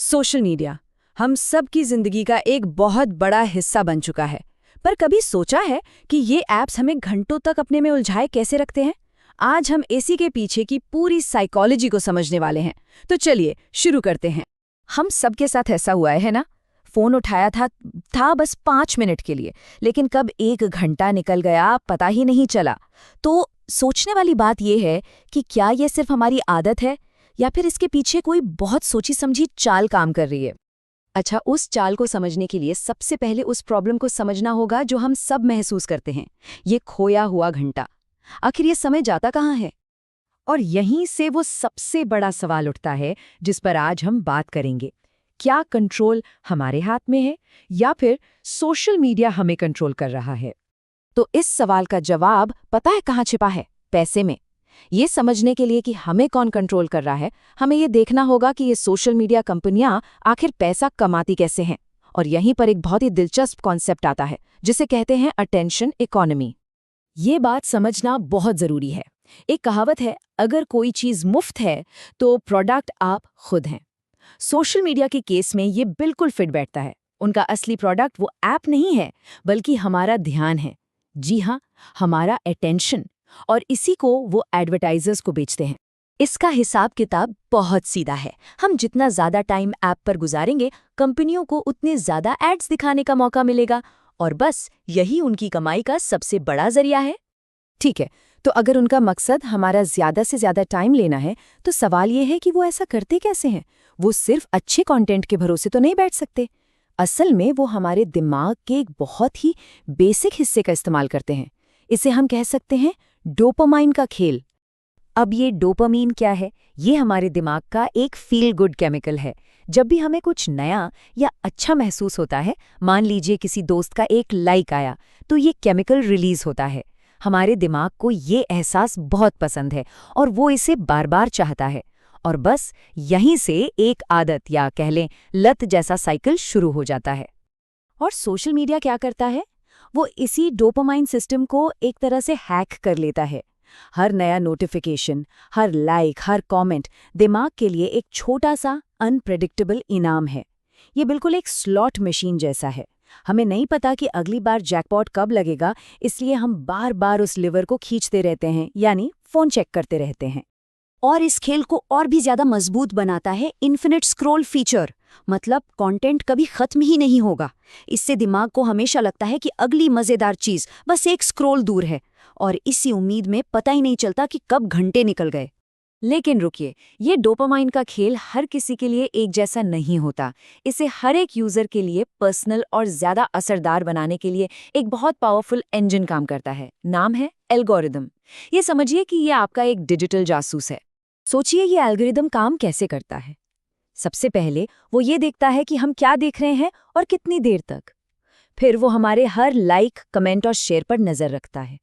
Social media हम सब की जिंदगी का एक बहुत बड़ा हिस्सा बन चुका है। पर कभी सोचा है कि ये ऐप्स हमें घंटों तक अपने में उलझाए कैसे रखते हैं? आज हम इसी के पीछे की पूरी साइकोलॉजी को समझने वाले हैं। तो चलिए शुरू करते हैं। हम सबके साथ ऐसा हुआ है ना? फोन उठाया था बस 5 मिनट के लिए, लेकिन कब 1 घंटा निकल गया पता ही नहीं चला। तो सोचने वाली बात यह है कि क्या ये सिर्फ हमारी आदत है या फिर इसके पीछे कोई बहुत सोची समझी चाल काम कर रही है? अच्छा, उस चाल को समझने के लिए सबसे पहले उस प्रॉब्लम को समझना होगा जो हम सब महसूस करते हैं, ये खोया हुआ घंटा। आखिर ये समय जाता कहाँ है? और यहीं से वो सबसे बड़ा सवाल उठता है जिस पर आज हम बात करेंगे। क्या कंट्रोल हमारे हाथ में है या फिर सोशल मीडिया हमें कंट्रोल कर रहा है? तो इस सवाल का जवाब पता है कहाँ छिपा है? पैसे में। ये समझने के लिए कि हमें कौन कंट्रोल कर रहा है, हमें ये देखना होगा कि ये सोशल मीडिया कंपनियां आखिर पैसा कमाती कैसे हैं। और यहीं पर एक बहुत ही दिलचस्प कॉन्सेप्ट आता है जिसे कहते हैं अटेंशन इकोनॉमी। ये बात समझना बहुत जरूरी है। एक कहावत है, अगर कोई चीज मुफ्त है तो प्रोडक्ट आप खुद हैं। सोशल मीडिया के केस में ये बिल्कुल फिट बैठता है। उनका असली प्रोडक्ट वो ऐप नहीं है, बल्कि हमारा ध्यान है। जी हाँ, हमारा अटेंशन। और इसी को वो एडवर्टाइजर्स को बेचते हैं। इसका हिसाब किताब बहुत सीधा है। हम जितना ज्यादा टाइम ऐप पर गुजारेंगे, कंपनियों को उतने ज्यादा एड्स दिखाने का मौका मिलेगा, और बस यही उनकी कमाई का सबसे बड़ा जरिया है। ठीक है, तो अगर उनका मकसद हमारा ज्यादा से ज्यादा टाइम लेना है, तो सवाल ये है कि वो ऐसा करते कैसे हैं? वो सिर्फ अच्छे कंटेंट के भरोसे तो नहीं बैठ सकते। असल में वो हमारे दिमाग के एक बहुत ही बेसिक हिस्से का इस्तेमाल करते हैं। इसे हम कह सकते हैं डोपामाइन का खेल। अब ये डोपामीन क्या है? ये हमारे दिमाग का एक फील गुड केमिकल है। जब भी हमें कुछ नया या अच्छा महसूस होता है, मान लीजिए किसी दोस्त का एक लाइक आया, तो ये केमिकल रिलीज होता है। हमारे दिमाग को ये एहसास बहुत पसंद है और वो इसे बार बार चाहता है। और बस यहीं से एक आदत या कह लें लत जैसा साइकिल शुरू हो जाता है। और सोशल मीडिया क्या करता है? वो इसी डोपामाइन सिस्टम को एक तरह से हैक कर लेता है। हर नया नोटिफिकेशन, हर लाइक, हर कमेंट दिमाग के लिए एक छोटा सा अनप्रेडिक्टेबल इनाम है। ये बिल्कुल एक स्लॉट मशीन जैसा है। हमें नहीं पता कि अगली बार जैकपॉट कब लगेगा, इसलिए हम बार बार उस लिवर को खींचते रहते हैं, यानी फोन चेक करते रहते हैं। और इस खेल को और भी ज्यादा मजबूत बनाता है इन्फिनिट स्क्रॉल फीचर। मतलब कंटेंट कभी खत्म ही नहीं होगा। इससे दिमाग को हमेशा लगता है कि अगली मजेदार चीज बस एक स्क्रॉल दूर है, और इसी उम्मीद में पता ही नहीं चलता कि कब घंटे निकल गए। लेकिन रुकिए, ये डोपामाइन का खेल हर किसी के लिए एक जैसा नहीं होता। इसे हर एक यूजर के लिए पर्सनल और ज्यादा असरदार बनाने के लिए एक बहुत पावरफुल इंजन काम करता है। नाम है एल्गोरिदम। ये समझिए कि ये आपका एक डिजिटल जासूस है। सोचिए ये एल्गोरिदम काम कैसे करता है। सबसे पहले वो ये देखता है कि हम क्या देख रहे हैं और कितनी देर तक। फिर वो हमारे हर लाइक, कमेंट और शेयर पर नजर रखता है।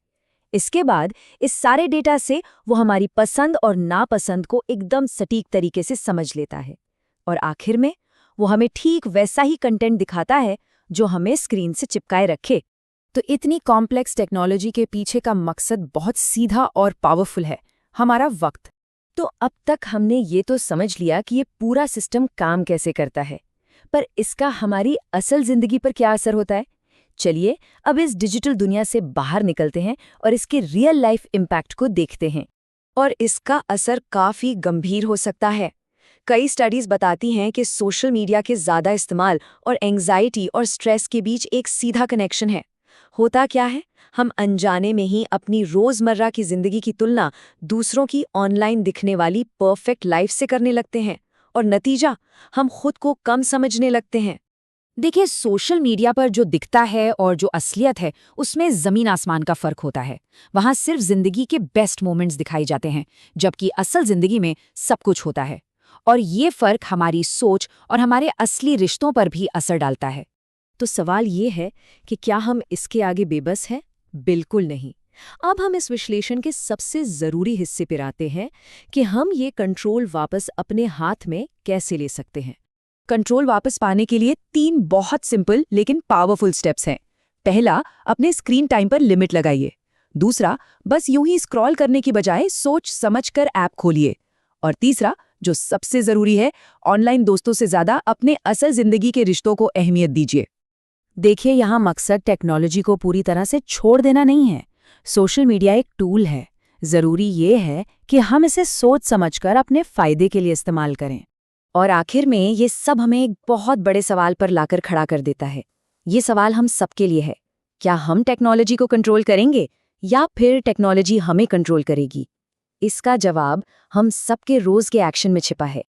इसके बाद इस सारे डेटा से वो हमारी पसंद और नापसंद को एकदम सटीक तरीके से समझ लेता है। और आखिर में वो हमें ठीक वैसा ही कंटेंट दिखाता है जो हमें स्क्रीन से चिपकाए रखे। तो इतनी कॉम्प्लेक्स टेक्नोलॉजी के पीछे का मकसद बहुत सीधा और पावरफुल है, हमारा वक्त। तो अब तक हमने ये तो समझ लिया कि ये पूरा सिस्टम काम कैसे करता है, पर इसका हमारी असल जिंदगी पर क्या असर होता है? चलिए अब इस डिजिटल दुनिया से बाहर निकलते हैं और इसके रियल लाइफ इम्पैक्ट को देखते हैं। और इसका असर काफी गंभीर हो सकता है। कई स्टडीज बताती हैं कि सोशल मीडिया के ज्यादा इस्तेमाल और एंग्जाइटी और स्ट्रेस के बीच एक सीधा कनेक्शन है। होता क्या है, हम अनजाने में ही अपनी रोजमर्रा की जिंदगी की तुलना दूसरों की ऑनलाइन दिखने वाली परफेक्ट लाइफ से करने लगते हैं, और नतीजा, हम खुद को कम समझने लगते हैं। देखिए, सोशल मीडिया पर जो दिखता है और जो असलियत है, उसमें जमीन आसमान का फर्क होता है। वहां सिर्फ जिंदगी के बेस्ट मोमेंट्स दिखाए जाते हैं, जबकि असल जिंदगी में सब कुछ होता है। और ये फर्क हमारी सोच और हमारे असली रिश्तों पर भी असर डालता है। तो सवाल ये है कि क्या हम इसके आगे बेबस हैं? बिल्कुल नहीं। अब हम इस विश्लेषण के सबसे जरूरी हिस्से पर आते हैं कि हम ये कंट्रोल वापस अपने हाथ में कैसे ले सकते हैं। कंट्रोल वापस पाने के लिए 3 बहुत सिंपल लेकिन पावरफुल स्टेप्स हैं। पहला, अपने स्क्रीन टाइम पर लिमिट लगाइए। दूसरा, बस यूं ही स्क्रॉल करने की बजाय सोच समझकर ऐप खोलिए। और तीसरा, जो सबसे जरूरी है, ऑनलाइन दोस्तों से ज्यादा अपने असल जिंदगी के रिश्तों को अहमियत दीजिए। देखिए, यहाँ मकसद टेक्नोलॉजी को पूरी तरह से छोड़ देना नहीं है। सोशल मीडिया एक टूल है। जरूरी ये है कि हम इसे सोच समझकर अपने फायदे के लिए इस्तेमाल करें। और आखिर में ये सब हमें एक बहुत बड़े सवाल पर लाकर खड़ा कर देता है। ये सवाल हम सबके लिए है। क्या हम टेक्नोलॉजी को कंट्रोल करेंगे या फिर टेक्नोलॉजी हमें कंट्रोल करेगी? इसका जवाब हम सबके रोज के एक्शन में छिपा है।